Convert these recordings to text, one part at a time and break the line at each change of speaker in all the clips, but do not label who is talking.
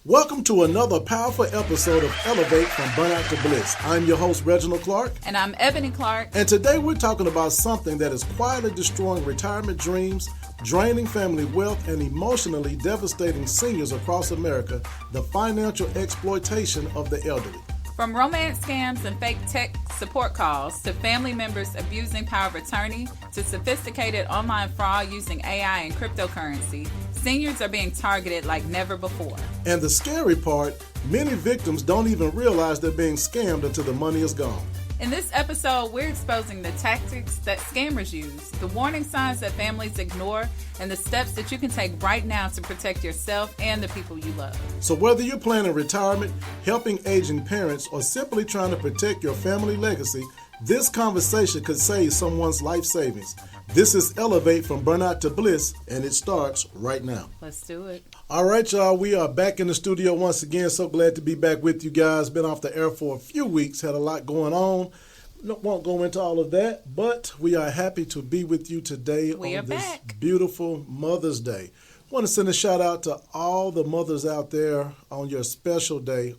Welcome to another powerful episode of Elevate from Burnout to Bliss. I'm your host, Reginald Clark.
And I'm Ebony Clark.
And today we're talking about something that is quietly destroying retirement dreams, draining family wealth, and emotionally devastating seniors across America, the financial exploitation of the elderly.
From romance scams and fake tech support calls to family members abusing power of attorney to sophisticated online fraud using AI and cryptocurrency, seniors are being targeted like never before.
And the scary part, many victims don't even realize they're being scammed until the money is gone.
In this episode, we're exposing the tactics that scammers use, the warning signs that families ignore, and the steps that you can take right now to protect yourself and the people you love.
So whether you're planning retirement, helping aging parents, or simply trying to protect your family legacy, this conversation could save someone's life savings. This is Elevate from Burnout to Bliss, and it starts right now.
Let's do it.
All right, y'all, we are back in the studio once again. So glad to be back with you guys. Been off the air for a few weeks, had a lot going on. Won't go into all of that, but we are happy to be with you today on this beautiful Mother's Day. I want to send a shout out to all the mothers out there on your special day,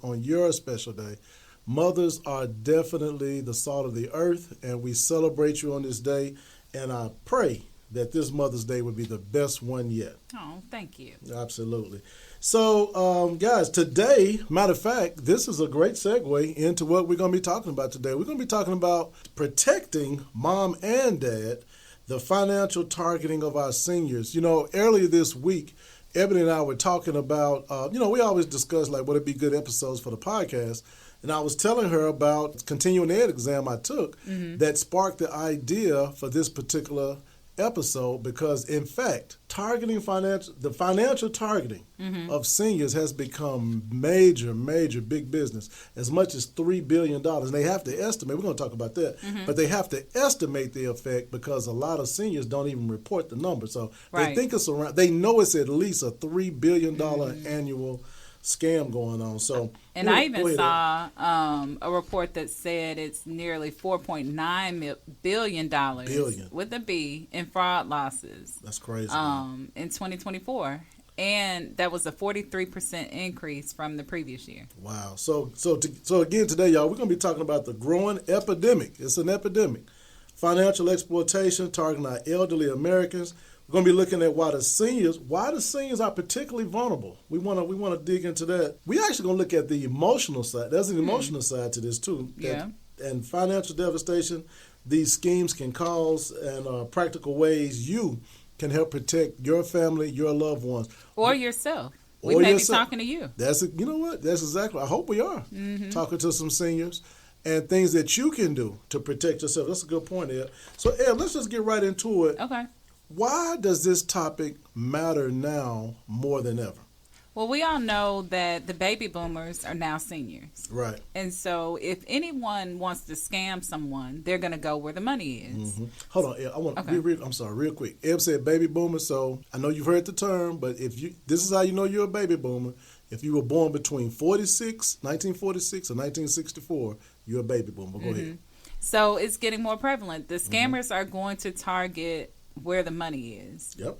Mothers are definitely the salt of the earth, and we celebrate you on this day, and I pray that this Mother's Day would be the best one yet.
Oh, thank you.
Absolutely. So, guys, today, matter of fact, this is a great segue into what we're going to be talking about today. We're going to be talking about protecting mom and dad, the financial targeting of our seniors. You know, earlier this week, Ebony and I were talking about, we always discuss, like, what would be good episodes for the podcast. And I was telling her about continuing ed exam I took that sparked the idea for this particular episode because, in fact, the financial targeting of seniors has become major big business, as much as $3 billion. And they have to estimate, we're going to talk about that, but they have to estimate the effect because a lot of seniors don't even report the number. So they think it's around, they know it's at least a $3 billion annual scam going on. So,
and I even saw a report that said it's nearly $4.9 billion with a B in fraud losses.
That's crazy.
In 2024, and that was a 43% increase from the previous year.
Wow. So again today, y'all, we're going to be talking about the growing epidemic. It's an epidemic. Financial exploitation targeting our elderly Americans. We're going to be looking at why the seniors are particularly vulnerable. We want to dig into that. We're actually going to look at the emotional side. There's an emotional side to this too. And financial devastation these schemes can cause, and practical ways you can help protect your family, your loved ones,
or yourself. We may be talking to you.
You know what? That's exactly. I hope we are talking to some seniors. And things that you can do to protect yourself. That's a good point, Ed. So, Ed, let's just get right into it.
Okay.
Why does this topic matter now more than ever?
Well, we all know that the baby boomers are now seniors.
Right.
And so if anyone wants to scam someone, they're going to go where the money is.
Hold on, Ed. I want to real quick. Ed said baby boomer, so I know you've heard the term, but this is how you know you're a baby boomer. If you were born between 1946 and 1964, you're a baby boomer. Go ahead.
So it's getting more prevalent. The scammers are going to target where the money is.
Yep.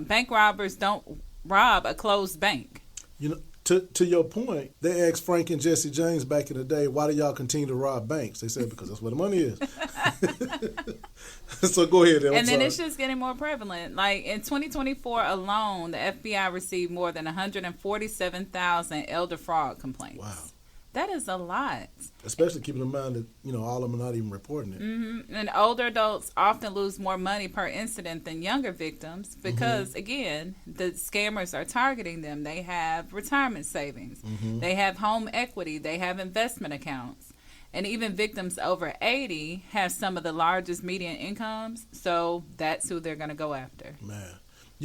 Bank robbers don't rob a closed bank.
You know, to your point, they asked Frank and Jesse James back in the day, why do y'all continue to rob banks? They said, because that's where the money is. So go ahead. And then
it's just getting more prevalent. Like in 2024 alone, the FBI received more than 147,000 elder fraud complaints.
Wow.
That is a lot.
Especially keeping in mind that, all of them are not even reporting it.
And older adults often lose more money per incident than younger victims because, again, the scammers are targeting them. They have retirement savings. They have home equity. They have investment accounts. And even victims over 80 have some of the largest median incomes. So that's who they're going to go after.
Man.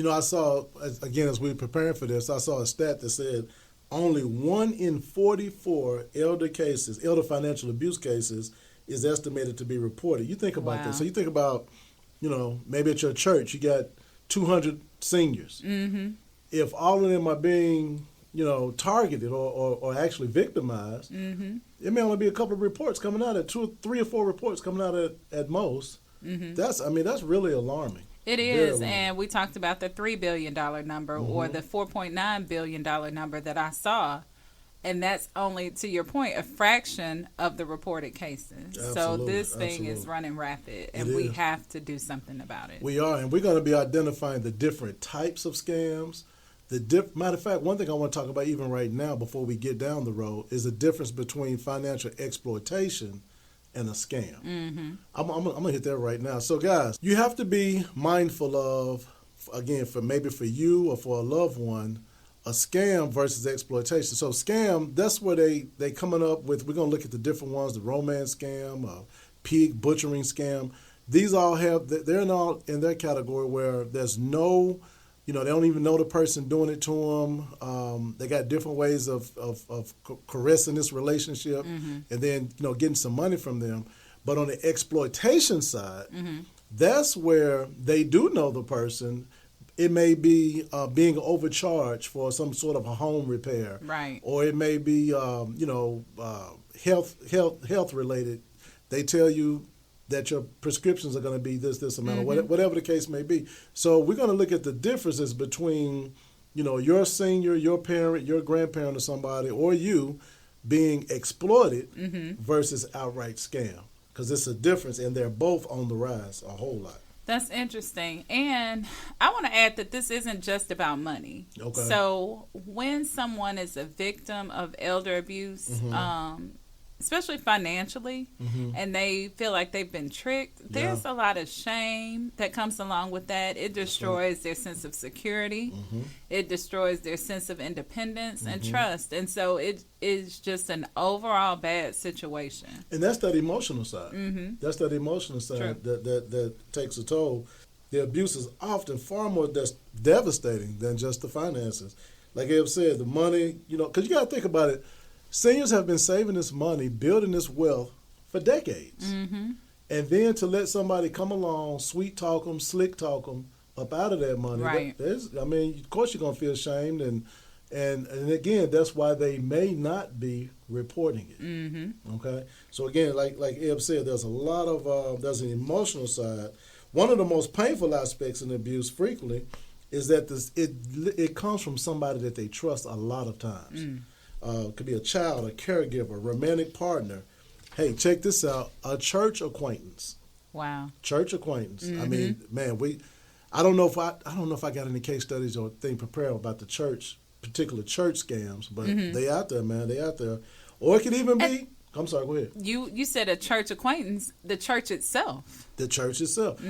I saw, again, as we were preparing for this, I saw a stat that said only 1 in 44 elder financial abuse cases is estimated to be reported. You think about that. So you think about, maybe at your church you got 200 seniors. If all of them are being, targeted or actually victimized, it may only be a couple of reports coming out at 3 or 4 reports coming out at most. That's really alarming.
It
Very
is,
low.
and we talked about the $3 billion number or the $4.9 billion number that I saw. And that's only, to your point, a fraction of the reported cases.
Absolutely,
So this thing
absolutely.
is running rapid, and
It
we
is.
have to do something about it.
We are, and we're going to be identifying the different types of scams. Matter of fact, one thing I want to talk about even right now before we get down the road is the difference between financial exploitation and a scam.
Mm-hmm.
I'm going to hit that right now. So, guys, you have to be mindful of, again, for you or for a loved one, a scam versus exploitation. So scam, that's where they coming up with, we're going to look at the different ones, the romance scam, pig butchering scam. These all have, they're all in their category where there's no, they don't even know the person doing it to them. They got different ways of caressing this relationship and then, getting some money from them. But on the exploitation side, that's where they do know the person. It may be being overcharged for some sort of a home repair,
Right.
Or it may be, health related. They tell you that your prescriptions are going to be this amount, or whatever the case may be. So we're going to look at the differences between, your senior, your parent, your grandparent, or somebody, or you being exploited versus outright scam, because it's a difference, and they're both on the rise a whole lot.
That's interesting. And I want to add that this isn't just about money.
Okay.
So when someone is a victim of elder abuse, especially financially, and they feel like they've been tricked, there's a lot of shame that comes along with that. It destroys their sense of security. It destroys their sense of independence and trust. And so it is just an overall bad situation.
And that's that emotional side. That's that emotional side that takes a toll. The abuse is often far more devastating than just the finances. Like Eb said, the money, because you got to think about it. Seniors have been saving this money, building this wealth for decades. And then to let somebody come along, sweet talk them, slick talk them up out of that money.
Right.
Of course you're going to feel shamed. And again, that's why they may not be reporting it. Okay? So again, like Eb said, there's a lot of, there's an emotional side. One of the most painful aspects in abuse frequently is that it comes from somebody that they trust a lot of times. Could be a child, a caregiver, a romantic partner. Hey, check this out: a church acquaintance.
Wow.
Church acquaintance. I mean, man, I don't know if I got any case studies or thing prepared about the particular church scams, but they out there, man. They out there. Or it could even be. I'm sorry. Go ahead.
You said a church acquaintance. The church itself.
The church itself.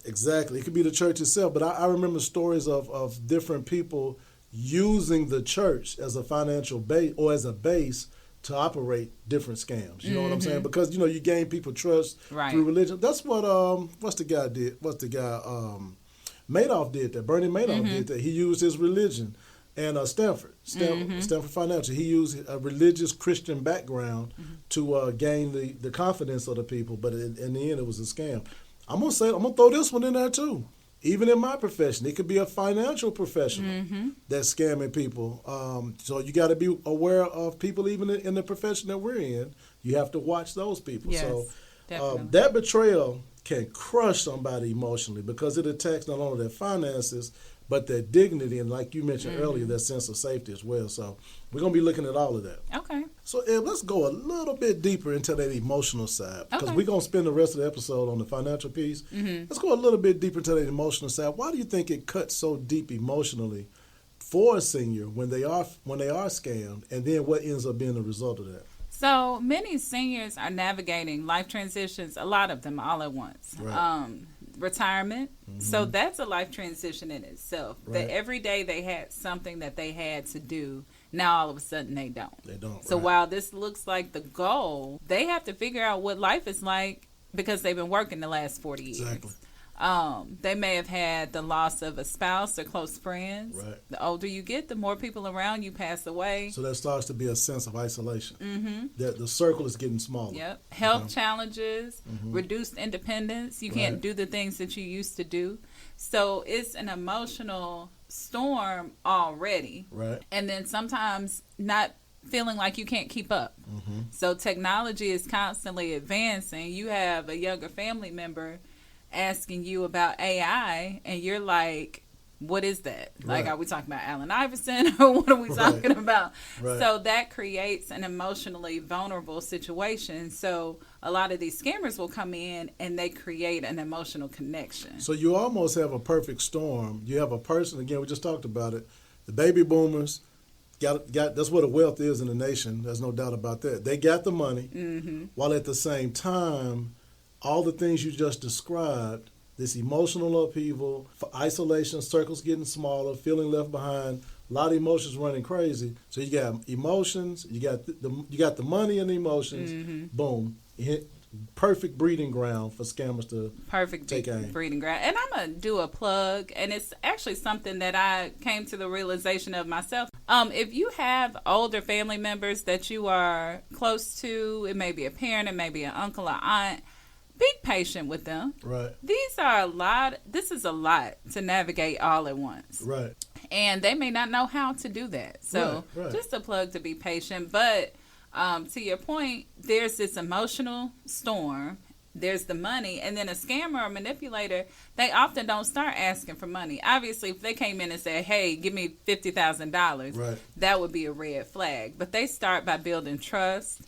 Exactly. It could be the church itself. But I remember stories of different people using the church as a financial base or as a base to operate different scams. You know what I'm saying? Because you gain people trust through religion. That's what what's the guy did? What's the guy Madoff did that? Bernie Madoff did that. He used his religion. And Stanford Financial, he used a religious Christian background to gain the confidence of the people. But in the end, it was a scam. I'm gonna throw this one in there too. Even in my profession, it could be a financial professional that's scamming people. So you got to be aware of people even in the profession that we're in. You have to watch those people.
Yes,
so
definitely.
that betrayal can crush somebody emotionally because it attacks not only their finances, but their dignity and, like you mentioned earlier, their sense of safety as well. So we're going to be looking at all of that.
Okay.
So, Eb, let's go a little bit deeper into that emotional side because we're going to spend the rest of the episode on the financial piece. Let's go a little bit deeper into that emotional side. Why do you think it cuts so deep emotionally for a senior when they are scammed, and then what ends up being the result of that?
So many seniors are navigating life transitions, a lot of them all at once.
Right.
Retirement. So that's a life transition in itself.
Right.
That every day they had something that they had to do. Now all of a sudden they don't. So
right.
while this looks like the goal, they have to figure out what life is like because they've been working the last 40 years.
Exactly.
They may have had the loss of a spouse or close friends.
Right.
The older you get, the more people around you pass away.
So there starts to be a sense of isolation. That the circle is getting smaller.
Yep. Health challenges, reduced independence. You can't do the things that you used to do. So it's an emotional storm already.
Right.
And then sometimes not feeling like you can't keep up. So technology is constantly advancing. You have a younger family member asking you about AI, and you're like, what is that? Like,
Right.
are we talking about Allen Iverson or what are we talking about?
Right.
So that creates an emotionally vulnerable situation. So a lot of these scammers will come in and they create an emotional connection.
So you almost have a perfect storm. You have a person, again, we just talked about it, the baby boomers got that's what the wealth is in the nation. There's no doubt about that. They got the money, while at the same time, all the things you just described, this emotional upheaval, isolation, circles getting smaller, feeling left behind, a lot of emotions running crazy. So you got emotions, you got the money and the emotions. Boom, you hit perfect breeding ground for scammers to take aim.
Breeding ground. And I'm gonna do a plug, and it's actually something that I came to the realization of myself. If you have older family members that you are close to, it may be a parent, it may be an uncle or aunt, be patient with them.
Right.
This is a lot to navigate all at once.
Right.
And they may not know how to do that. So
Right.
just a plug to be patient. But to your point, there's this emotional storm. There's the money. And then a scammer or manipulator, they often don't start asking for money. Obviously, if they came in and said, hey, give me $50,000,
Right.
that would be a red flag. But they start by building trust,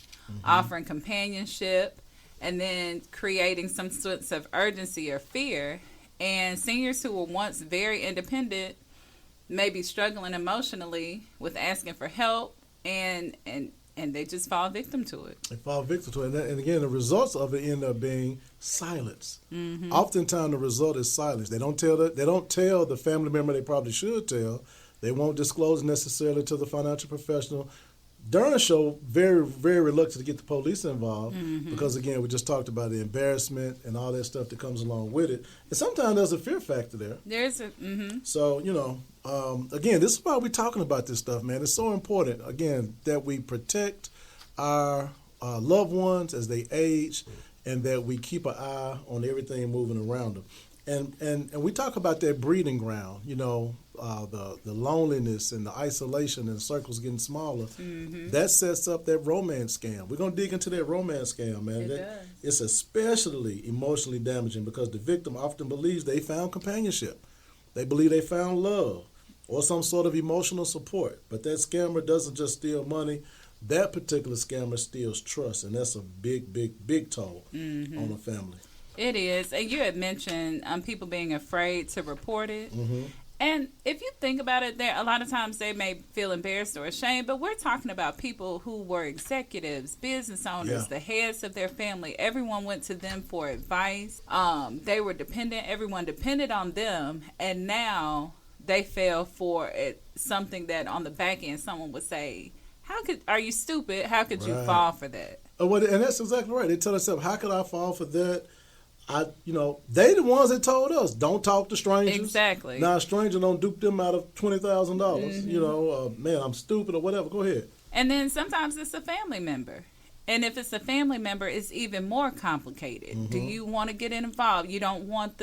offering companionship, and then creating some sense of urgency or fear. And seniors who were once very independent may be struggling emotionally with asking for help, and they just fall victim to it.
They fall victim to it. And again, the results of it end up being silence. Oftentimes the result is silence. They don't tell the family member they probably should tell. They won't disclose necessarily to the financial professional. During the show, very, very reluctant to get the police involved because, again, we just talked about the embarrassment and all that stuff that comes along with it. And sometimes there's a fear factor there. So, again, this is why we're talking about this stuff, man. It's so important, again, that we protect our loved ones as they age and that we keep an eye on everything moving around them. And we talk about that breeding ground, the loneliness and the isolation and the circles getting smaller. That sets up that romance scam. We're going to dig into that romance scam, man. It's especially emotionally damaging because the victim often believes they found companionship. They believe they found love or some sort of emotional support. But that scammer doesn't just steal money. That particular scammer steals trust, and that's a big, big, big toll on a family.
It is. And you had mentioned people being afraid to report it. And if you think about it, a lot of times they may feel embarrassed or ashamed, but we're talking about people who were executives, business owners, the heads of their family. Everyone went to them for advice. They were dependent. Everyone depended on them. And now they fell for something that on the back end someone would say, are you stupid? How could you fall for that?
And that's exactly right. They tell themselves, how could I fall for that? They the ones that told us don't talk to strangers.
Exactly.
Now a stranger don't dupe them out of $20,000. Man, I'm stupid or whatever. Go ahead.
And then sometimes it's a family member, and if it's a family member, it's even more complicated. Do you want to get involved? You don't want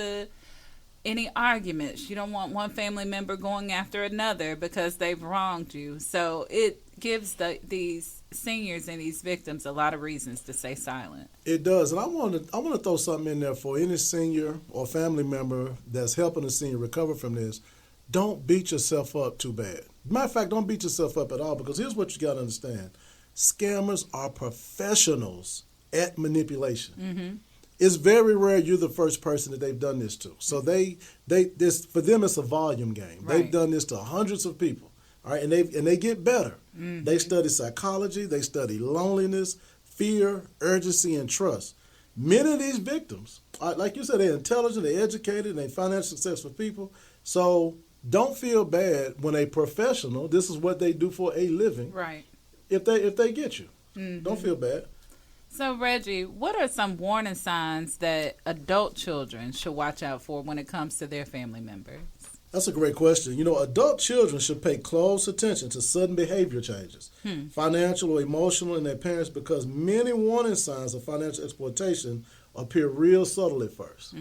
any arguments. You don't want one family member going after another because they've wronged you. So it gives these seniors and these victims a lot of reasons to stay silent.
It does, and I want to throw something in there for any senior or family member that's helping a senior recover from this. Don't beat yourself up too bad. Matter of fact, don't beat yourself up at all because here's what you got to understand: scammers are professionals at manipulation. It's very rare you're the first person that they've done this to. So this for them it's a volume game.
Right.
They've done this to hundreds of people. All right, and they get better. They study psychology, they study loneliness, fear, urgency, and trust. Many of these victims, like you said, they're intelligent, they're educated, and they're financially successful people. So don't feel bad when a professional, this is what they do for a living.
Right.
If they get you, don't feel bad.
So Reggie, what are some warning signs that adult children should watch out for when it comes to their family members?
That's a great question. Adult children should pay close attention to sudden behavior changes, financial or emotional, in their parents because many warning signs of financial exploitation appear real subtle at first.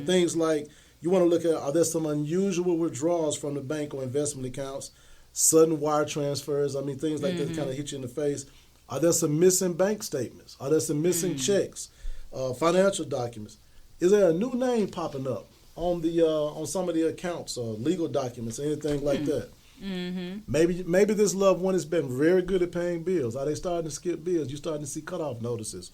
Things like you want to look at, are there some unusual withdrawals from the bank or investment accounts, sudden wire transfers, things like that kind of hit you in the face. Are there some missing bank statements? Are there some missing checks, financial documents? Is there a new name popping up on the on some of the accounts or legal documents, anything like that? Mm-hmm. Maybe this loved one has been very good at paying bills. Are they starting to skip bills? You're starting to see cutoff notices,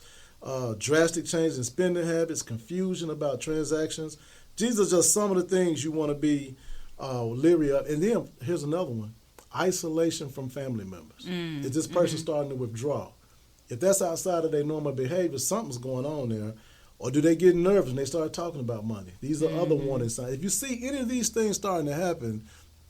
drastic changes in spending habits, confusion about transactions. These are just some of the things you want to be leery of. And then here's another one: isolation from family members. Is this person starting to withdraw? If that's outside of their normal behavior, something's going on there. Or do they get nervous when they start talking about money? These are other warning signs. If you see any of these things starting to happen,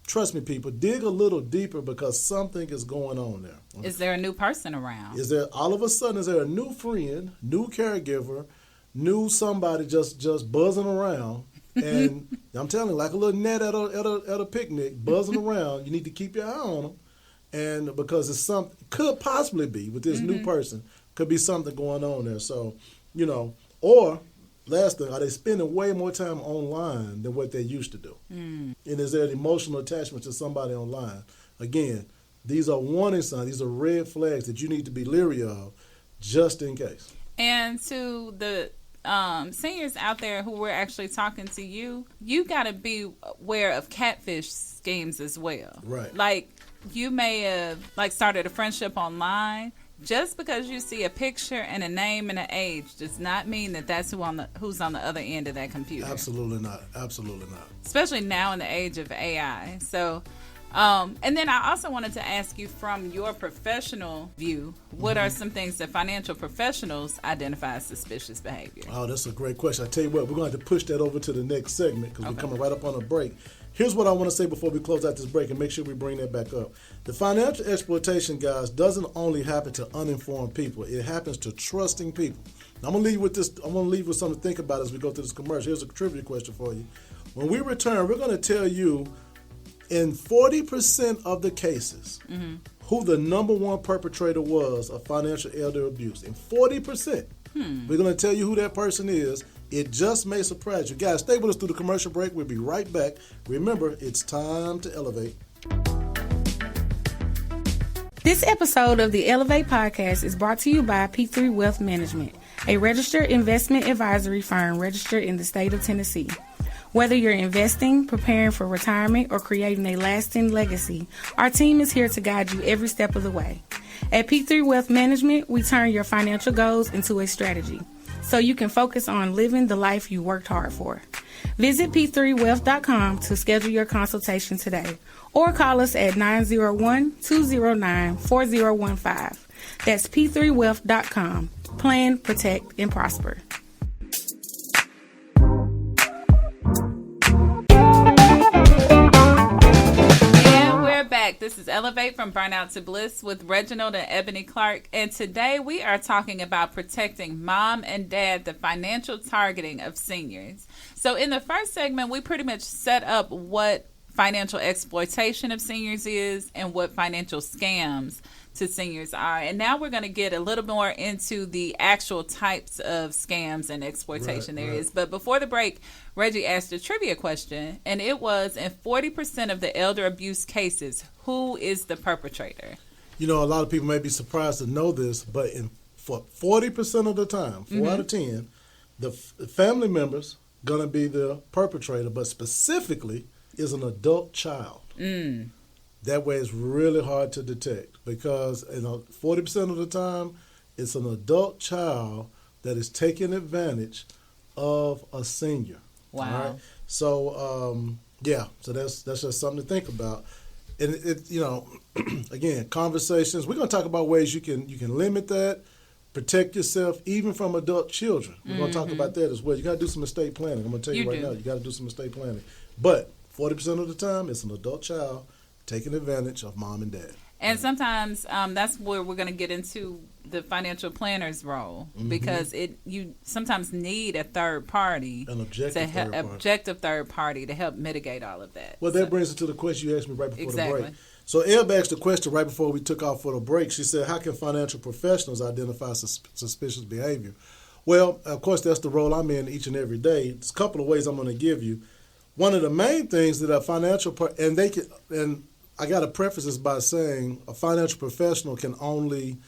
trust me, people, dig a little deeper because something is going on there.
Is there a new person around?
Is there all of a sudden, is there a new friend, new caregiver, new somebody just buzzing around? And I'm telling you, like a little net at a picnic, buzzing around. You need to keep your eye on them. And because it's something, could possibly be with this new person, could be something going on there. So, you know, or last thing, are they spending way more time online than what they used to do? And is there an emotional attachment to somebody online? Again, these are warning signs. These are red flags that you need to be leery of just in case.
And to the seniors out there who we're actually talking to, you got to be aware of catfish schemes as well.
Right.
Like, you may have started a friendship online. Just because you see a picture and a name and an age does not mean that that's who's on the other end of that computer.
Absolutely not. Absolutely not.
Especially now in the age of AI. So, and then I also wanted to ask you, from your professional view, what are some things that financial professionals identify as suspicious behavior?
Oh, that's a great question. I tell you what, we're going to have to push that over to the next segment because we're coming right up on a break. Here's what I want to say before we close out this break and make sure we bring that back up. The financial exploitation, guys, doesn't only happen to uninformed people. It happens to trusting people. Now, I'm going to leave you with this. I'm going to leave you with something to think about as we go through this commercial. Here's a trivia question for you. When we return, we're going to tell you in 40% of the cases who the number one perpetrator was of financial elder abuse. In 40%. We're going to tell you who that person is. It just may surprise you. Guys, stay with us through the commercial break. We'll be right back. Remember, it's time to elevate.
This episode of the Elevate podcast is brought to you by P3 Wealth Management, a registered investment advisory firm registered in the state of Tennessee. Whether you're investing, preparing for retirement, or creating a lasting legacy, our team is here to guide you every step of the way. At P3 Wealth Management, we turn your financial goals into a strategy, so you can focus on living the life you worked hard for. Visit p3wealth.com to schedule your consultation today, or call us at 901-209-4015. That's p3wealth.com. Plan, protect, and prosper.
Back. This is Elevate from Burnout to Bliss with Reginald and Ebony Clark, and today we are talking about protecting mom and dad, the financial targeting of seniors. So in the first segment, we pretty much set up what financial exploitation of seniors is and what financial scams to seniors are. And now we're going to get a little more into the actual types of scams and exploitation there is. But before the break, Reggie asked a trivia question, and it was, in 40% of the elder abuse cases, who is the perpetrator?
You know, a lot of people may be surprised to know this, but for 40% of the time, 4 out of 10, the family member's going to be the perpetrator, but specifically is an adult child. That way it's really hard to detect because 40% of the time it's an adult child that is taking advantage of a senior.
Wow.
All right? So so that's just something to think about. And it again, conversations. We're going to talk about ways you can limit that, protect yourself even from adult children. We're going to talk about that as well. You got to do some estate planning. I'm going to tell you right now, you got to do some estate planning. But 40% of the time it's an adult child taking advantage of mom and dad.
And sometimes that's where we're going to get into the financial planner's role, because you sometimes need a third party,
an objective third party
to help mitigate all of that.
Well, that brings us to the question you asked me right before the break. So Eb asked the question right before we took off for the break. She said, how can financial professionals identify suspicious behavior? Well, of course, that's the role I'm in each and every day. There's a couple of ways I'm going to give you. One of the main things that a financial and I got to preface this by saying a financial professional can only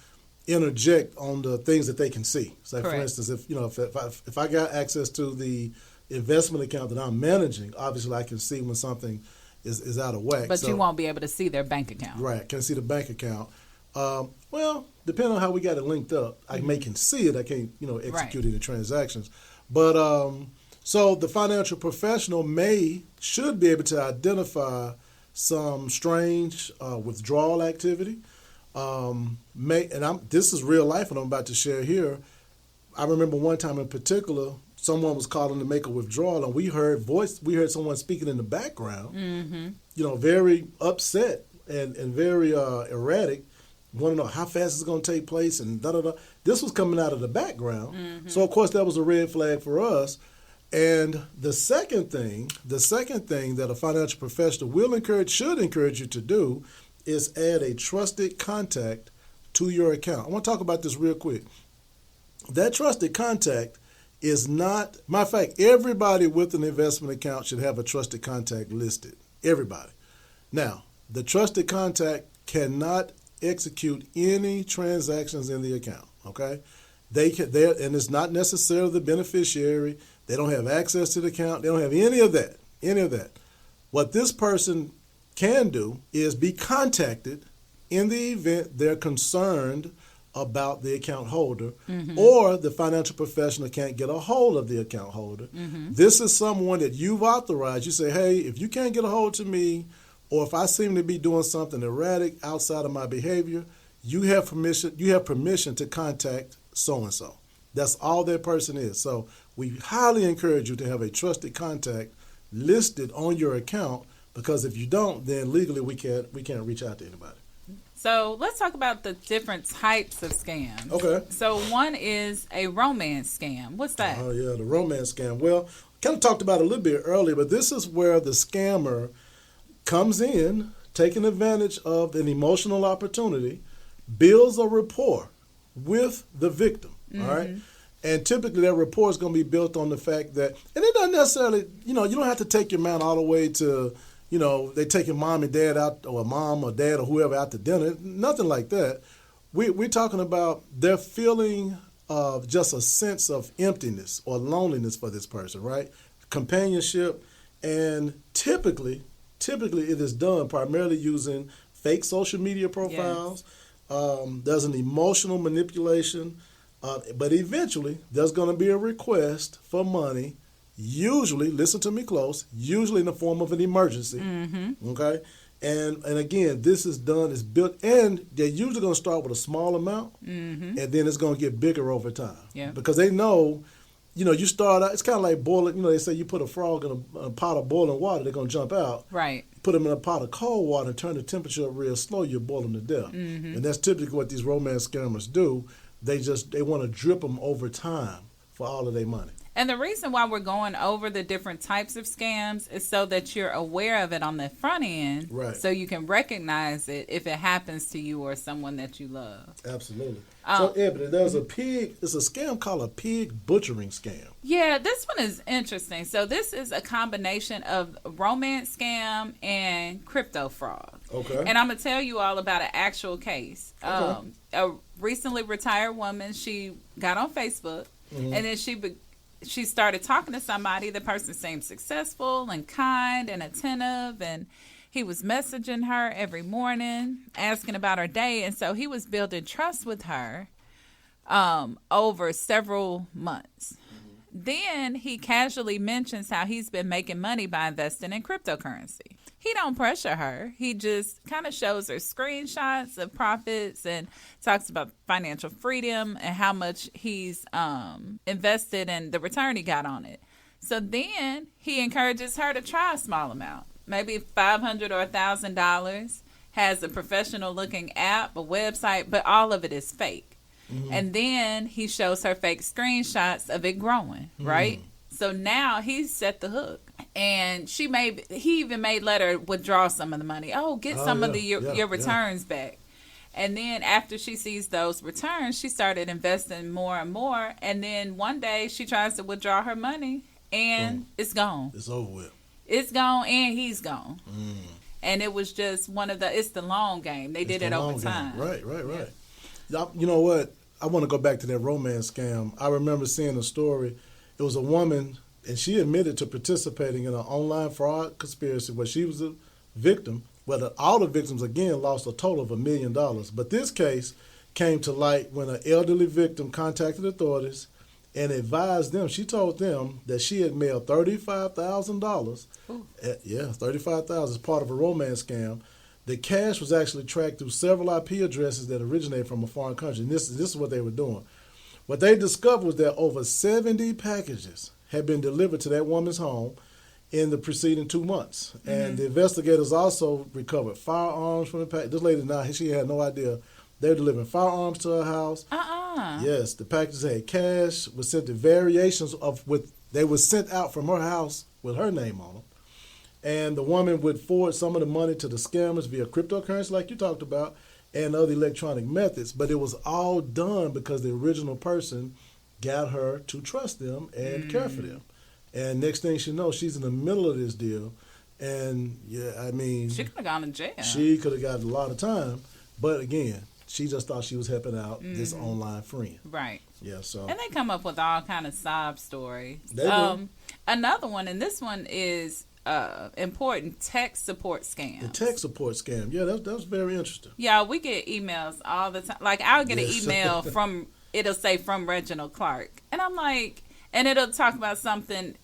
interject on the things that they can see. So, for
Correct.
instance, if I got access to the investment account that I'm managing, obviously I can see when something is out of whack.
But you won't be able to see their bank account.
Right, can see the bank account. Well, depending on how we got it linked up, I may can see it. I can't, execute any transactions. But so the financial professional should be able to identify some strange withdrawal activity. This is real life, and I'm about to share here. I remember one time in particular, someone was calling to make a withdrawal, and we heard someone speaking in the background, very upset and very erratic, want to know how fast it's going to take place, and da-da-da. This was coming out of the background. So, of course, that was a red flag for us. And the second thing that a financial professional should encourage you to do is add a trusted contact to your account. I want to talk about this real quick. That trusted contact is not, matter of fact, everybody with an investment account should have a trusted contact listed. Everybody. Now, the trusted contact cannot execute any transactions in the account, okay? And it's not necessarily the beneficiary. They don't have access to the account. They don't have any of that. What this person can do is be contacted in the event they're concerned about the account holder, or the financial professional can't get a hold of the account holder. This is someone that you've authorized. You say, hey, if you can't get a hold of me, or if I seem to be doing something erratic outside of my behavior, you have permission to contact so-and-so. That's all that person is. So we highly encourage you to have a trusted contact listed on your account, because if you don't, then legally we can't reach out to anybody.
So let's talk about the different types of scams.
Okay.
So one is a romance scam. What's that?
Oh, yeah, the romance scam. Well, kind of talked about it a little bit earlier, but this is where the scammer comes in, taking advantage of an emotional opportunity, builds a rapport with the victim, all right? And typically that rapport is going to be built on the fact that, and it doesn't necessarily, you don't have to take your man all the way to, they taking mom and dad out, or mom or dad or whoever out to dinner. Nothing like that. We're talking about their feeling of just a sense of emptiness or loneliness for this person, right? Companionship. And typically it is done primarily using fake social media profiles. Yes. There's an emotional manipulation. But eventually there's going to be a request for money, usually, listen to me close, usually in the form of an emergency. Okay? And again, this is built, and they're usually going to start with a small amount, and then it's going to get bigger over time.
Yeah.
Because they know, you start out, it's kind of like boiling, they say you put a frog in a pot of boiling water, they're going to jump out. Right. Put them in a pot of cold water and turn the temperature up real slow, you'll boil them to death. And that's typically what these romance scammers do. They want to drip them over time for all of their money.
And the reason why we're going over the different types of scams is so that you're aware of it on the front end, right? So you can recognize it if it happens to you or someone that you love.
Absolutely. So, Ebony, there's it's a scam called a pig butchering scam.
Yeah, this one is interesting. So this is a combination of romance scam and crypto fraud. Okay. And I'm going to tell you all about an actual case. Okay. A recently retired woman, she got on Facebook, and then she started talking to somebody. The person seemed successful and kind and attentive, and he was messaging her every morning, asking about her day. And so he was building trust with her over several months. Then he casually mentions how he's been making money by investing in cryptocurrency. He don't pressure her. He just kind of shows her screenshots of profits and talks about financial freedom and how much he's invested and the return he got on it. So then he encourages her to try a small amount, maybe $500 or $1,000, has a professional looking app, a website, but all of it is fake. And then he shows her fake screenshots of it growing, right? So now he's set the hook. And he even let her withdraw some of the money. Get some of your returns back. And then after she sees those returns, she started investing more and more. And then one day she tries to withdraw her money and it's gone.
It's over with.
It's gone and he's gone. And it was just it's the long game. They did it over time.
Right. You know what? I want to go back to that romance scam. I remember seeing a story. It was a woman, and she admitted to participating in an online fraud conspiracy where she was a victim. Well, all the victims, again, lost a total of $1 million. But this case came to light when an elderly victim contacted authorities and advised them. She told them that she had mailed $35,000. Yeah, $35,000 as part of a romance scam. The cash was actually tracked through several IP addresses that originated from a foreign country. And this is what they were doing. What they discovered was that over 70 packages had been delivered to that woman's home in the preceding 2 months. Mm-hmm. And the investigators also recovered firearms from the package. This lady, now, she had no idea. They were delivering firearms to her house. Yes, the packages had cash, was sent to variations they were sent out from her house with her name on them. And the woman would forward some of the money to the scammers via cryptocurrency, like you talked about, and other electronic methods. But it was all done because the original person got her to trust them and care for them. And next thing she knows, she's in the middle of this deal. And, yeah, I mean...
She could have gone to jail.
She could have got a lot of time. But, again, she just thought she was helping out this online friend.
Right.
Yeah, so...
And they come up with all kind of sob stories.
They do.
Another one, and this one is important, tech support scams.
The tech support scam. Yeah, that's very interesting.
Yeah, we get emails all the time. Like, I'll get an email from... It'll say from Reginald Clark. And I'm like... And it'll talk about something,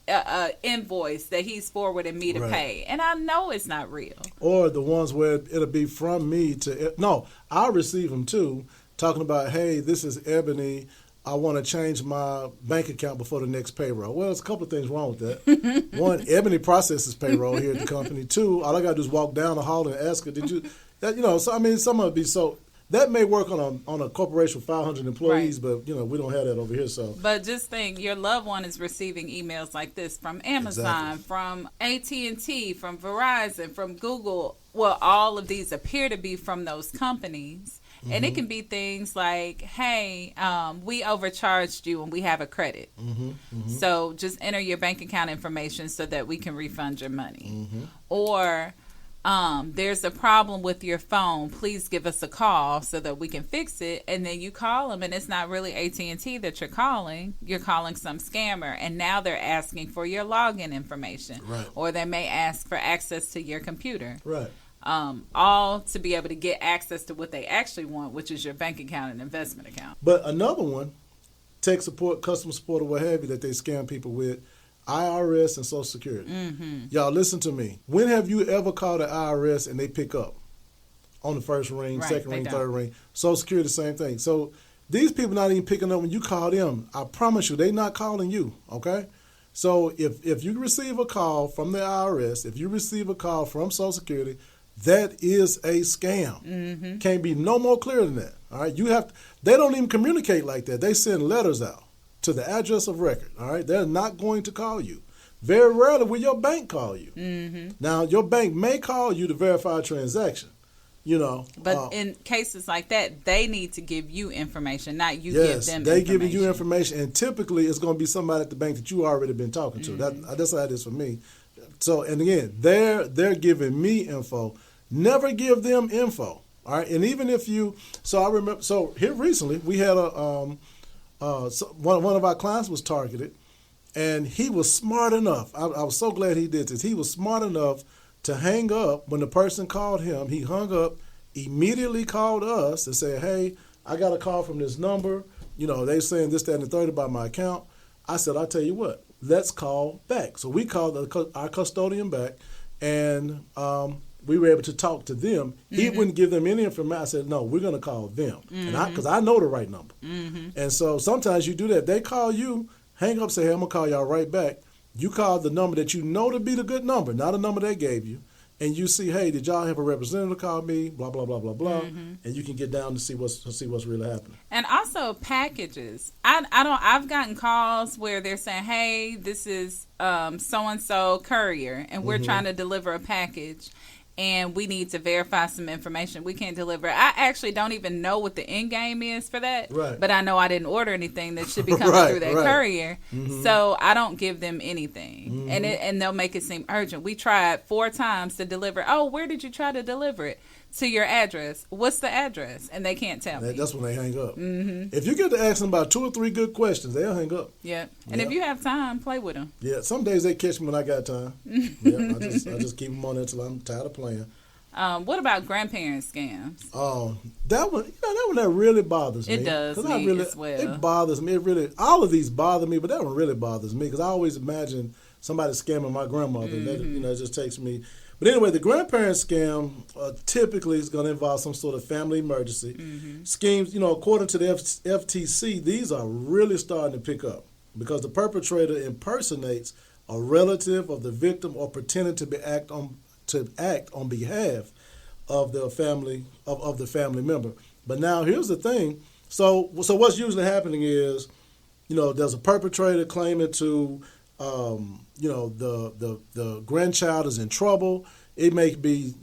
invoice that he's forwarding me to pay. And I know it's not real.
Or the ones where it'll be from me to... No, I'll receive them too, talking about, hey, this is Ebony. I want to change my bank account before the next payroll. Well, there's a couple of things wrong with that. One, Ebony processes payroll here at the company. Two, all I got to do is walk down the hall and ask her, did you... That, so, I mean, some of it be so... That may work on a corporation with 500 employees, but, we don't have that over here. So,
but just think, your loved one is receiving emails like this from Amazon, from AT&T, from Verizon, from Google. Well, all of these appear to be from those companies. And it can be things like, hey, we overcharged you and we have a credit. So just enter your bank account information so that we can refund your money. Or... there's a problem with your phone. Please give us a call so that we can fix it. And then you call them, and it's not really AT&T that you're calling. You're calling some scammer, and now they're asking for your login information, or they may ask for access to your computer. All to be able to get access to what they actually want, which is your bank account and investment account.
But another one, tech support, customer support, or what have you, that they scam people with. IRS and Social Security. Y'all, listen to me. When have you ever called the IRS and they pick up on the first ring, second ring, third ring? Social Security, same thing. So these people not even picking up when you call them. I promise you, they not calling you, okay? So if you receive a call from the IRS, if you receive a call from Social Security, that is a scam. Can't be no more clear than that, all right? They don't even communicate like that. They send letters out to the address of record, all right? They're not going to call you. Very rarely will your bank call you. Now, your bank may call you to verify a transaction,
But in cases like that, they need to give you information, not you give them information. Yes, they giving
you information, and typically it's going to be somebody at the bank that you already been talking to. That's how it is for me. So, and again, they're giving me info. Never give them info, all right? And even if you... So, I remember... So, here recently, we had a... one of our clients was targeted, and he was smart enough. I was so glad he did this. He was smart enough to hang up when the person called him. He hung up, immediately called us and said, hey, I got a call from this number. They saying this, that, and the third about my account. I said, I'll tell you what, let's call back. So we called our custodian back, and we were able to talk to them. He wouldn't give them any information. I said, no, we're going to call them. And because I know the right number. And so sometimes you do that. They call you, hang up, say, hey, I'm going to call y'all right back. You call the number that you know to be the good number, not a number they gave you. And you see, hey, did y'all have a representative call me? Blah, blah, blah, blah, blah. And you can get down to see what's really happening.
And also packages. I've gotten calls where they're saying, hey, this is so-and-so courier, and we're trying to deliver a package. and we need to verify some information. We can't deliver. I actually don't even know what the end game is for that.
Right.
But I know I didn't order anything that should be coming through that courier. So I don't give them anything. And they'll make it seem urgent. We tried 4 times to deliver. Oh, where did you try to deliver it? To your address. What's the address? And they can't tell me.
That's when they hang up. If you get to ask them about 2 or 3 good questions, they'll hang up.
Yeah. And if you have time, play with them.
Yeah. Some days they catch me when I got time. Yeah. I just keep them on there until I'm tired of playing.
What about grandparent scams?
That one that really bothers me.
It does me as well.
It bothers me. All of these bother me, but that one really bothers me because I always imagine somebody scamming my grandmother. And that, it just takes me. But anyway, the grandparent scam typically is going to involve some sort of family emergency. Schemes, according to the FTC, these are really starting to pick up because the perpetrator impersonates a relative of the victim or pretending to act on behalf of the family of the family member. But now here's the thing. So what's usually happening is, there's a perpetrator claiming to the grandchild is in trouble. It may be,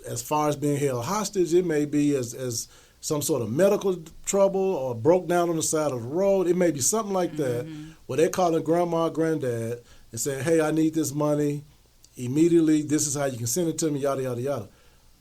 as far as being held hostage, it may be as some sort of medical trouble or broke down on the side of the road. It may be something like that where they're calling grandma or granddad and saying, hey, I need this money immediately. This is how you can send it to me, yada, yada, yada.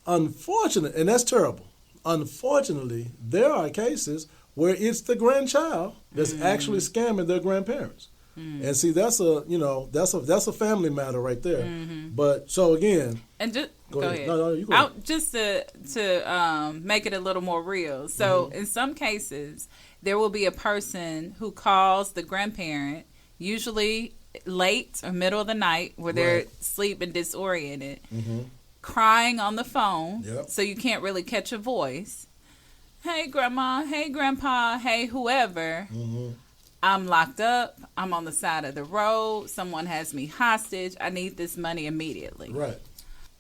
Unfortunately, and that's terrible. Unfortunately, there are cases where it's the grandchild that's actually scamming their grandparents. And see, that's a family matter right there. But so again,
and just go ahead.
No, you go ahead.
Just to make it a little more real. So in some cases, there will be a person who calls the grandparent, usually late or middle of the night, where they're asleep and disoriented, crying on the phone, so you can't really catch a voice. Hey, grandma. Hey, grandpa. Hey, whoever. I'm locked up. I'm on the side of the road. Someone has me hostage. I need this money immediately.
Right.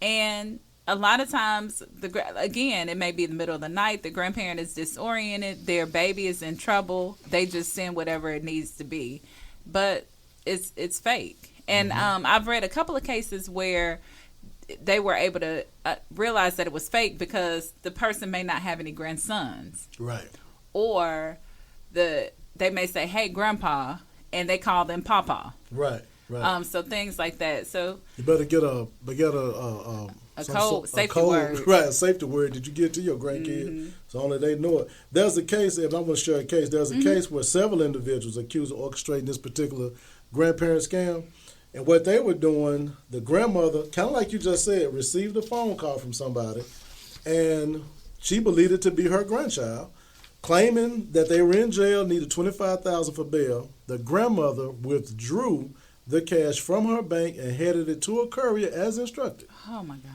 And a lot of times, again, it may be the middle of the night. The grandparent is disoriented. Their baby is in trouble. They just send whatever it needs to be. But it's fake. And I've read a couple of cases where they were able to realize that it was fake because the person may not have any grandsons.
Right.
Or they may say, hey, grandpa, and they call them papa.
Right.
So things like that. So
you better get a
safety word.
Right, a safety word that you get to your grandkids. So only they know it. There's a case, and I'm going to share a case. There's a case where several individuals accused of orchestrating this particular grandparent scam. And what they were doing, the grandmother, kind of like you just said, received a phone call from somebody, and she believed it to be her grandchild, claiming that they were in jail, needed $25,000 for bail. The grandmother withdrew the cash from her bank and headed it to a courier as instructed.
Oh, my gosh.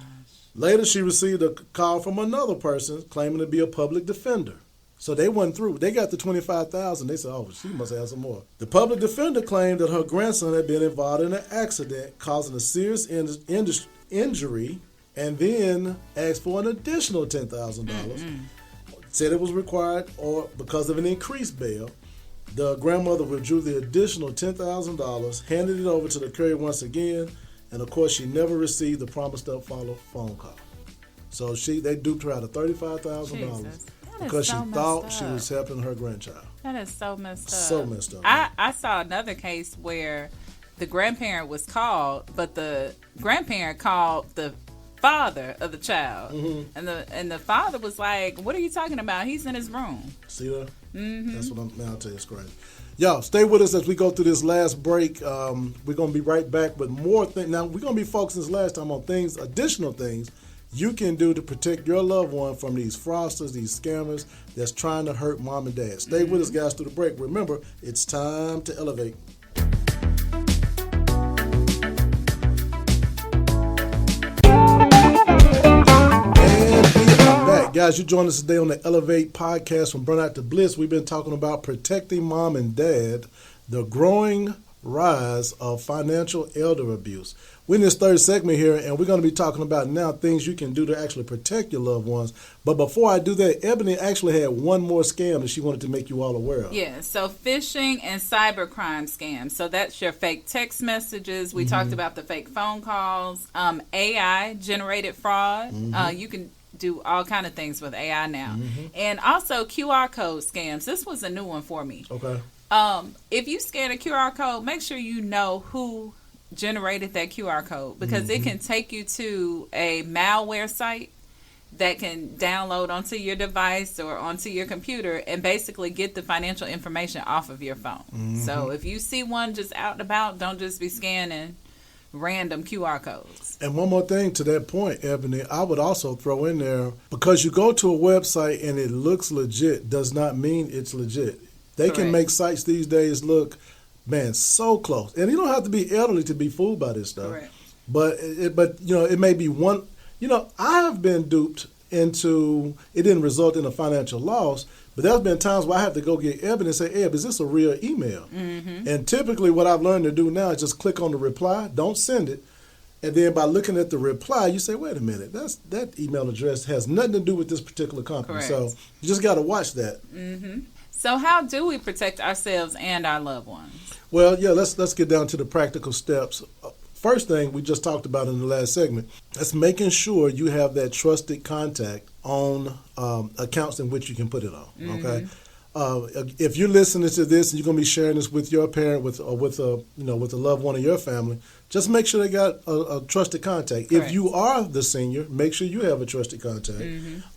Later, she received a call from another person claiming to be a public defender. So they went through. They got the $25,000. They said, oh, she must have some more. The public defender claimed that her grandson had been involved in an accident causing a serious injury and then asked for an additional $10,000. Said it was required or because of an increased bail. The grandmother withdrew the additional $10,000, handed it over to the courier once again, and of course she never received the promised up follow phone call. So they duped her out of $35,000 because she thought she was helping her grandchild.
That is so messed up.
So messed up.
I saw another case where the grandparent was called, but the grandparent called the father of the child, and the father was like, "What are you talking about? He's in his room."
See that? That's what I'll tell you. It's crazy. Y'all, stay with us as we go through this last break. We're gonna be right back with more things. Now we're gonna be focusing this last time on additional things you can do to protect your loved one from these fraudsters, these scammers that's trying to hurt mom and dad. Stay with us, guys, through the break. Remember, it's time to elevate. Guys, you join us today on the Elevate podcast from Burnout to Bliss. We've been talking about protecting mom and dad, the growing rise of financial elder abuse. we're in this third segment here, and we're going to be talking about now things you can do to actually protect your loved ones. But before I do that, Ebony actually had one more scam that she wanted to make you all aware of.
Yeah, so phishing and cybercrime scams. So that's your fake text messages. We talked about the fake phone calls, AI generated fraud. You can do all kind of things with AI now. And also QR code scams. This was a new one for me.
Okay.
If you scan a QR code, make sure you know who generated that QR code, because it can take you to a malware site that can download onto your device or onto your computer and basically get the financial information off of your phone. So if you see one just out and about, don't just be scanning random QR codes.
And one more thing to that point, Ebony, I would also throw in there, because you go to a website and it looks legit does not mean it's legit. They can make sites these days look, man, so close. And you don't have to be elderly to be fooled by this stuff.
Correct.
But it may be one. I have been duped into, it didn't result in a financial loss, but there's been times where I have to go get Ebony and say, Eb, is this a real email? And typically what I've learned to do now is just click on the reply, don't send it. And then by looking at the reply, you say, wait a minute, that email address has nothing to do with this particular company.
Correct.
So you just got to watch that.
So how do we protect ourselves and our loved ones?
Well, yeah, let's get down to the practical steps. First thing we just talked about in the last segment, that's making sure you have that trusted contact on accounts in which you can put it on. Okay, if you're listening to this and you're going to be sharing this with your parent, with a loved one of your family, just make sure they got a trusted contact.
Correct.
If you are the senior, make sure you have a trusted contact.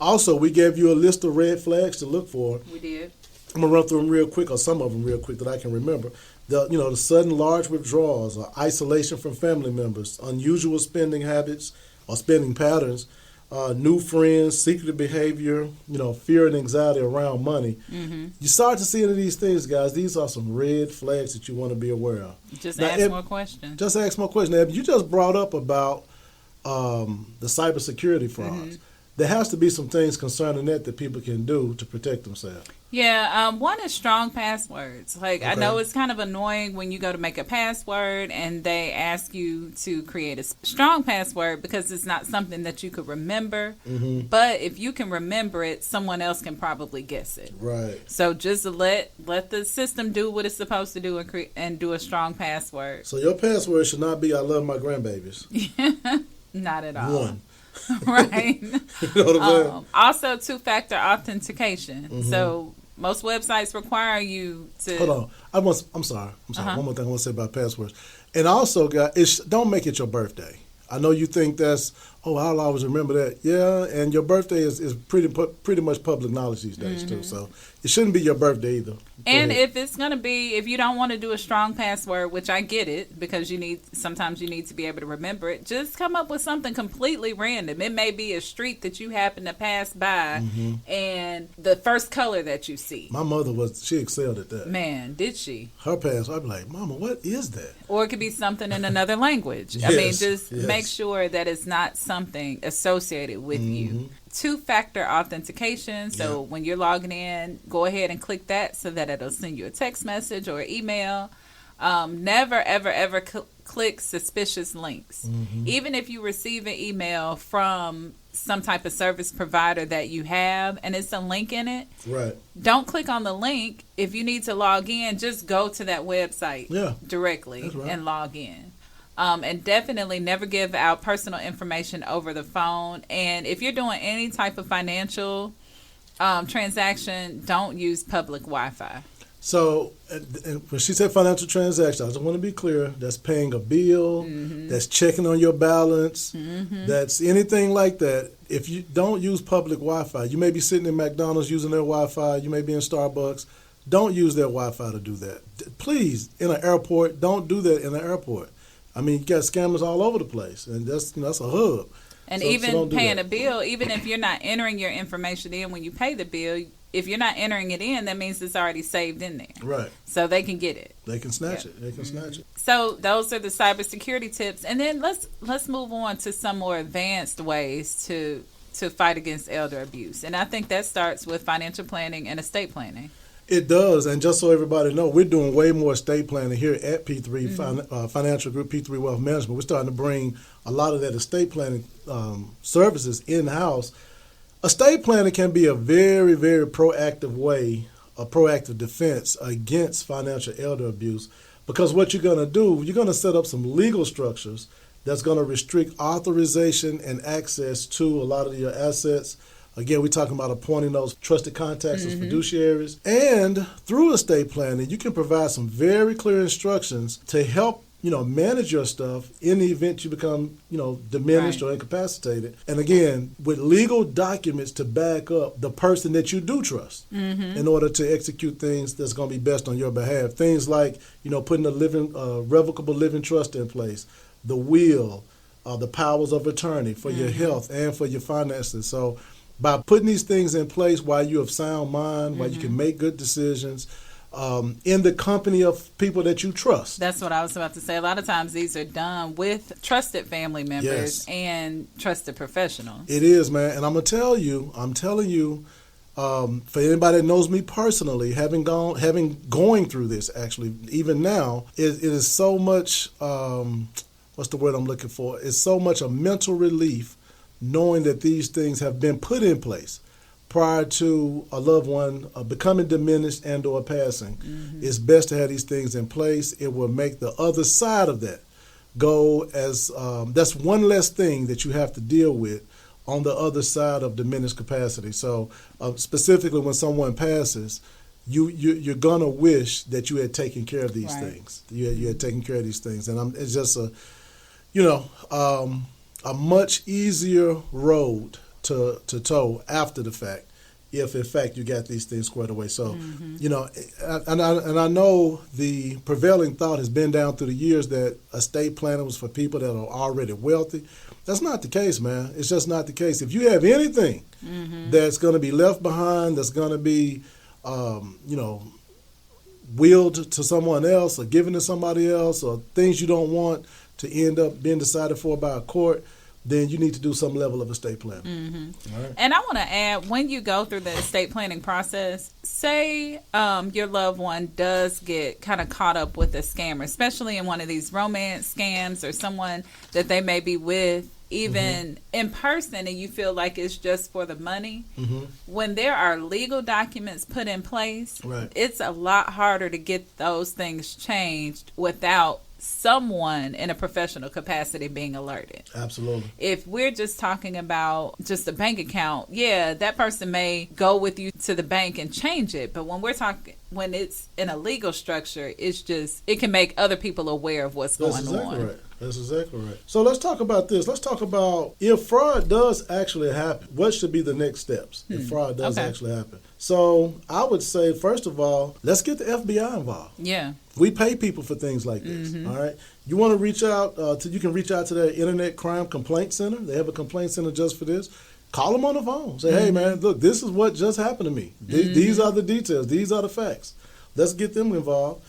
Also, we gave you a list of red flags to look for.
We did.
I'm gonna run through them real quick, or some of them real quick that I can remember. The sudden large withdrawals, or isolation from family members, unusual spending habits or spending patterns, new friends, secretive behavior, fear and anxiety around money. You start to see into these things, guys. These are some red flags that you want to be aware of.
Just ask more questions.
Just ask more questions. Now, you just brought up about the cybersecurity frauds. There has to be some things concerning that people can do to protect themselves.
Yeah, one is strong passwords. I know it's kind of annoying when you go to make a password and they ask you to create a strong password, because it's not something that you could remember. But if you can remember it, someone else can probably guess it.
Right.
So just let the system do what it's supposed to do and do a strong password.
So your password should not be "I love my grandbabies."
Not at all.
One.
Right.
You know what I'm saying?
Also, two-factor authentication. So most websites require you to.
Hold on. I'm sorry. One more thing I want to say about passwords. And also, guys, don't make it your birthday. I know you think that's, I'll always remember that. Yeah, and your birthday is pretty much public knowledge these days, too. So it shouldn't be your birthday either.
And if it's going to be, if you don't want to do a strong password, which I get it, because sometimes you need to be able to remember it, just come up with something completely random. It may be a street that you happen to pass by and the first color that you see.
My mother she excelled at that.
Man, did she?
Her password, I'd be like, Mama, what is that?
Or it could be something in another language. I mean, just make sure that it's not something associated with you. Two-factor authentication. So when you're logging in, go ahead and click that so that it'll send you a text message or email. Never, ever, ever click suspicious links. Even if you receive an email from some type of service provider that you have and it's a link in it, don't click on the link. If you need to log in, just go to that website directly and log in. And definitely never give out personal information over the phone. And if you're doing any type of financial transaction, don't use public Wi-Fi.
So, and when she said financial transactions, I just want to be clear. That's paying a bill. That's checking on your balance. That's anything like that. If you don't use public Wi-Fi, you may be sitting in McDonald's using their Wi-Fi. You may be in Starbucks. Don't use their Wi-Fi to do that. Please, in an airport, don't do that in an airport. I mean, you got scammers all over the place, and that's a hub.
And so paying a bill, even if you're not entering your information in when you pay the bill, if you're not entering it in, that means it's already saved in there.
Right.
So they can get it.
They can snatch it. They can snatch it.
So those are the cybersecurity tips. And then let's move on to some more advanced ways to fight against elder abuse. And I think that starts with financial planning and estate planning.
It does, and just so everybody know, we're doing way more estate planning here at P3 Financial Group, P3 Wealth Management. We're starting to bring a lot of that estate planning services in-house. Estate planning can be a very, very proactive way, a proactive defense against financial elder abuse, because what you're going to do, you're going to set up some legal structures that's going to restrict authorization and access to a lot of your assets. Again, we're talking about appointing those trusted contacts as fiduciaries. And through estate planning, you can provide some very clear instructions to help, manage your stuff in the event you become, diminished or incapacitated. And again, with legal documents to back up the person that you do trust in order to execute things that's going to be best on your behalf. Things like, putting a revocable living trust in place, the will, the powers of attorney for your health and for your finances. So by putting these things in place while you have sound mind, while you can make good decisions, in the company of people that you trust.
That's what I was about to say. A lot of times these are done with trusted family members and trusted professionals.
It is, man. And I'm telling you, for anybody that knows me personally, going through this, actually, even now, it is so much, what's the word I'm looking for? It's so much a mental relief knowing that these things have been put in place prior to a loved one becoming diminished and or passing. It's best to have these things in place. It will make the other side of that go as, that's one less thing that you have to deal with on the other side of diminished capacity. So specifically when someone passes, you're going to wish that you had taken care of these things. You had taken care of these things. And it's just a much easier road to tow after the fact, if in fact you got these things squared away. So, and I know the prevailing thought has been down through the years that estate planning was for people that are already wealthy. That's not the case, man. It's just not the case. If you have anything that's going to be left behind, that's going to be, willed to someone else or given to somebody else, or things you don't want to end up being decided for by a court, then you need to do some level of estate planning. All right.
And I want to add, when you go through the estate planning process, say your loved one does get kind of caught up with a scammer, especially in one of these romance scams or someone that they may be with, even in person, and you feel like it's just for the money. When there are legal documents put in place, it's a lot harder to get those things changed without someone in a professional capacity being alerted.
Absolutely.
If we're just talking about just a bank account, that person may go with you to the bank and change it. But when it's in a legal structure, it can make other people aware of what's going on.
Right. That's exactly right. So let's talk about this. Let's talk about if fraud does actually happen, what should be the next steps if fraud does actually happen. So I would say, first of all, let's get the FBI involved.
Yeah.
We pay people for things like this, all right? You want to reach out you can reach out to their Internet Crime Complaint Center. They have a complaint center just for this. Call them on the phone. Say, hey, man, look, this is what just happened to me. These are the details. These are the facts. Let's get them involved.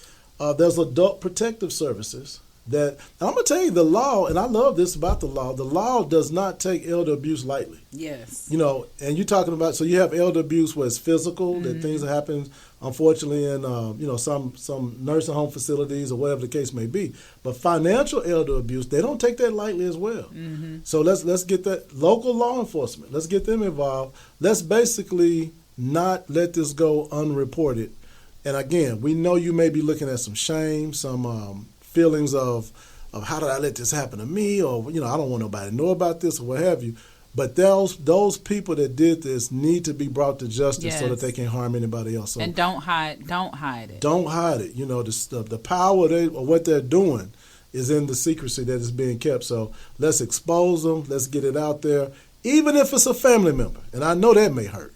There's adult protective services. That I'm going to tell you, the law, and I love this about the law does not take elder abuse lightly.
Yes.
And you're talking about, so you have elder abuse where it's physical, that things that happen, unfortunately, in, some nursing home facilities or whatever the case may be. But financial elder abuse, they don't take that lightly as well. So let's get that local law enforcement. Let's get them involved. Let's basically not let this go unreported. And again, we know you may be looking at some shame, some feelings of how did I let this happen to me, or I don't want nobody to know about this or what have you. But those people that did this need to be brought to justice so that they can't harm anybody else. So,
and don't hide it. Don't hide it.
The power of what they're doing is in the secrecy that is being kept. So let's expose them. Let's get it out there, even if it's a family member. And I know that may hurt.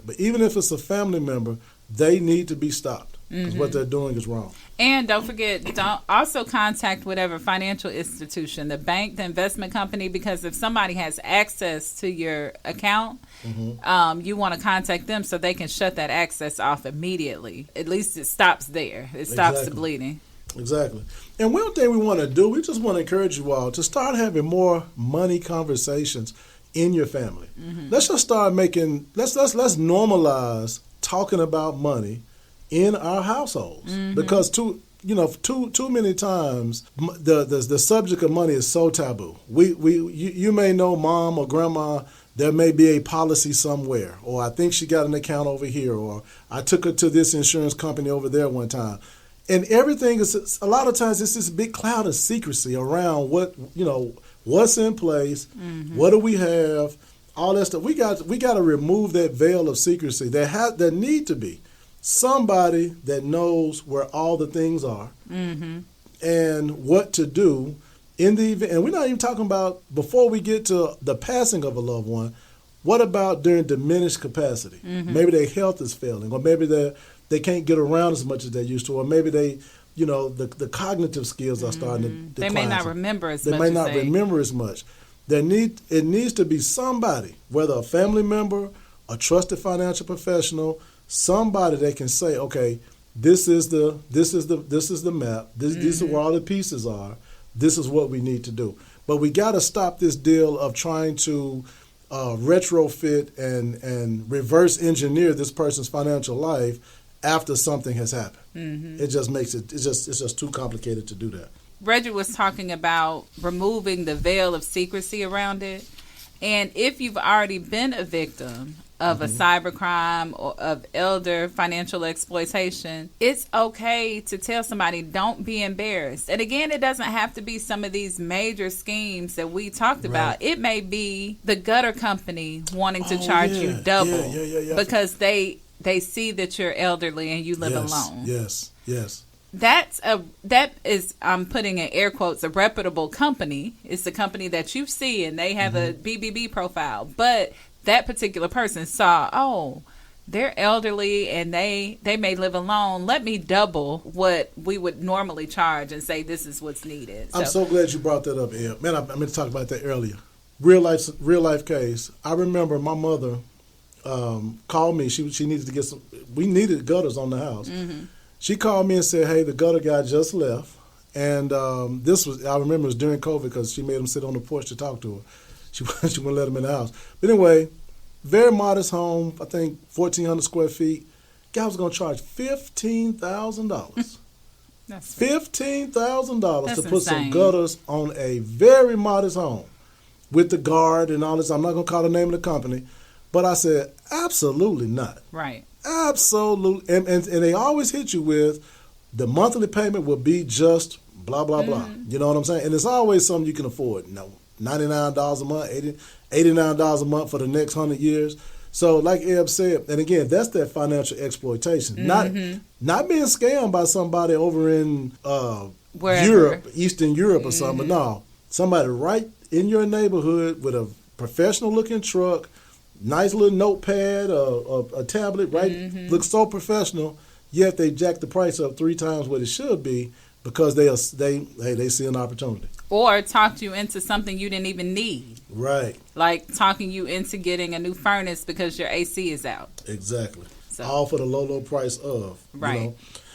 But even if it's a family member, they need to be stopped because what they're doing is wrong.
And don't forget, don't also contact whatever financial institution, the bank, the investment company, because if somebody has access to your account, you want to contact them so they can shut that access off immediately. At least it stops there. It stops the bleeding.
Exactly. And one thing we want to do, we just want to encourage you all to start having more money conversations in your family. Let's just start let's normalize talking about money in our households, because too many times the subject of money is so taboo. You may know mom or grandma, there may be a policy somewhere, or I think she got an account over here, or I took her to this insurance company over there one time. And everything is, a lot of times it's this big cloud of secrecy around what's in place, what do we have, all that stuff. We got to remove that veil of secrecy. There need to be somebody that knows where all the things are and what to do in the event. And we're not even talking about before we get to the passing of a loved one. What about during diminished capacity? Maybe their health is failing, or maybe they can't get around as much as they used to, or maybe the cognitive skills are starting to decline.
They may not remember as much.
They may not remember as much. It needs to be somebody, whether a family member, a trusted financial professional, somebody that can say, okay, this is the map. These are where all the pieces are. This is what we need to do. But we got to stop this deal of trying to retrofit and reverse engineer this person's financial life after something has happened. It just makes it's just too complicated to do that.
Reggie was talking about removing the veil of secrecy around it. And if you've already been a victim of a cybercrime or of elder financial exploitation, it's okay to tell somebody, don't be embarrassed. And again, it doesn't have to be some of these major schemes that we talked about. It may be the gutter company wanting to charge you double because they see that you're elderly and you live alone.
Yes.
That is, I'm putting in air quotes, a reputable company. It's the company that you see and they have a BBB profile. But that particular person saw, they're elderly and they may live alone. Let me double what we would normally charge and say this is what's needed.
I'm so glad you brought that up, Ed. Man, I meant to talk about that earlier. Real life case. I remember my mother called me. She needed to get we needed gutters on the house. She called me and said, hey, the gutter guy just left. And I remember it was during COVID because she made him sit on the porch to talk to her. She wouldn't let him in the house. But anyway, very modest home, I think 1,400 square feet. Guy was going to charge $15,000.
That's
$15,000 to put
insane.
some gutters on a very modest home with the guard and all this. I'm not going to call the name of the company. But I said, absolutely not.
Right.
Absolutely. And they always hit you with the monthly payment will be just blah, blah, blah. You know what I'm saying? And it's always something you can afford. No, $99 a month, $89 a month for the next 100 years. So like Eb said, and again, that's that financial exploitation. Not being scammed by somebody over in Europe, Eastern Europe or something. But no, somebody right in your neighborhood with a professional-looking truck, nice little notepad, a tablet, right? Looks so professional, yet they jack the price up 3 times what it should be because they see an opportunity.
Or talked you into something you didn't even need.
Right.
Like talking you into getting a new furnace because your AC is out.
Exactly. So. All for the low price of.
Right.
You know?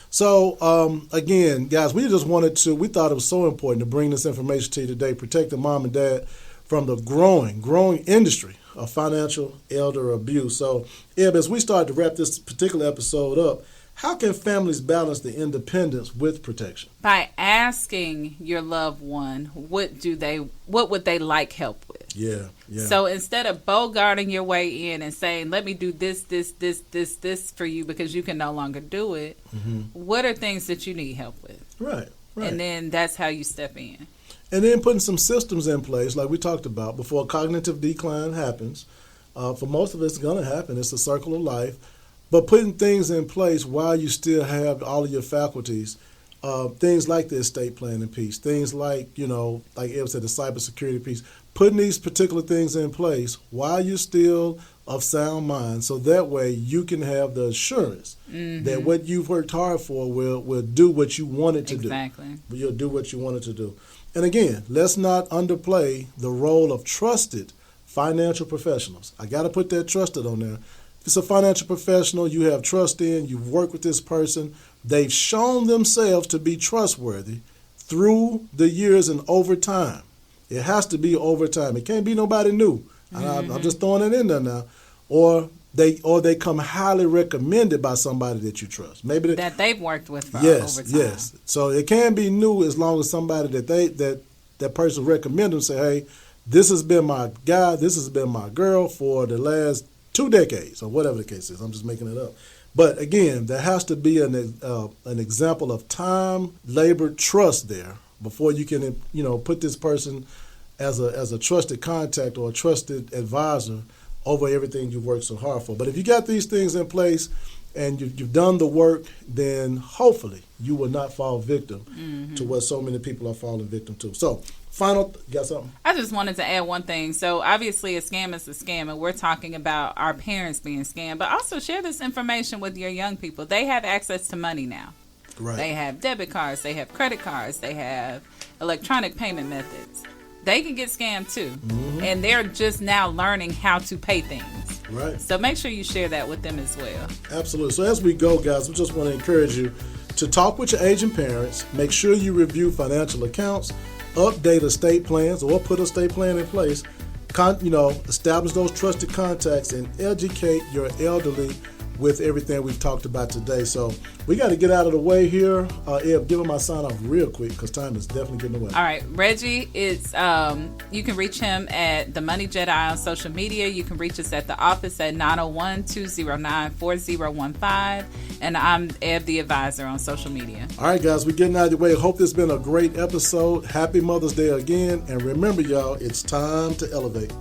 So, again, guys, we thought it was so important to bring this information to you today, protect the mom and dad from the growing industry of financial elder abuse. So, Eb, as we start to wrap this particular episode up, how can families balance the independence with protection?
By asking your loved one, what would they like help with?
Yeah.
So instead of bogarting your way in and saying, let me do this for you because you can no longer do it, what are things that you need help with?
Right.
And then that's how you step in.
And then putting some systems in place, like we talked about, before cognitive decline happens. For most of us, it's going to happen. It's a circle of life. But putting things in place while you still have all of your faculties, things like the estate planning piece, things like, like Eb said, the cybersecurity piece, putting these particular things in place while you're still of sound mind, so that way you can have the assurance that what you've worked hard for will do what you want it to do.
Exactly.
You'll do what you want it to do. And again, let's not underplay the role of trusted financial professionals. I got to put that trusted on there. If it's a financial professional you have trust in, you've worked with this person, they've shown themselves to be trustworthy through the years and over time. It has to be over time. It can't be nobody new. I'm just throwing it in there now. Or they come highly recommended by somebody that you trust. Maybe
that they've worked with for
yes,
over time.
yes. So it can be new as long as somebody that person recommend them say, hey, this has been my guy, this has been my girl for the last 2 decades or whatever the case is. I'm just making it up. But again, there has to be an example of time, labor, trust there before you can put this person as a trusted contact or a trusted advisor over everything you've worked so hard for. But if you got these things in place and you've done the work, then hopefully you will not fall victim to what so many people are falling victim to. So, got something?
I just wanted to add one thing. So, obviously, a scam is a scam, and we're talking about our parents being scammed. But also share this information with your young people. They have access to money now.
Right.
They have debit cards. They have credit cards. They have electronic payment methods. They can get scammed too. And they're just now learning how to pay things.
Right.
So make sure you share that with them as well.
Absolutely. So as we go, guys, we just want to encourage you to talk with your aging parents. Make sure you review financial accounts, update estate plans, or put a estate plan in place. Establish those trusted contacts and educate your elderly with everything we've talked about today. So we got to get out of the way here. Eb, give him my sign off real quick because time is definitely getting away.
All right, Reggie, it's you can reach him at the Money Jedi on social media. You can reach us at the office at 901-209-4015, and I'm Eb, the advisor on social media.
All right, guys, we're getting out of the way. Hope this has been a great episode. Happy Mother's Day again, and remember, y'all, it's time to elevate.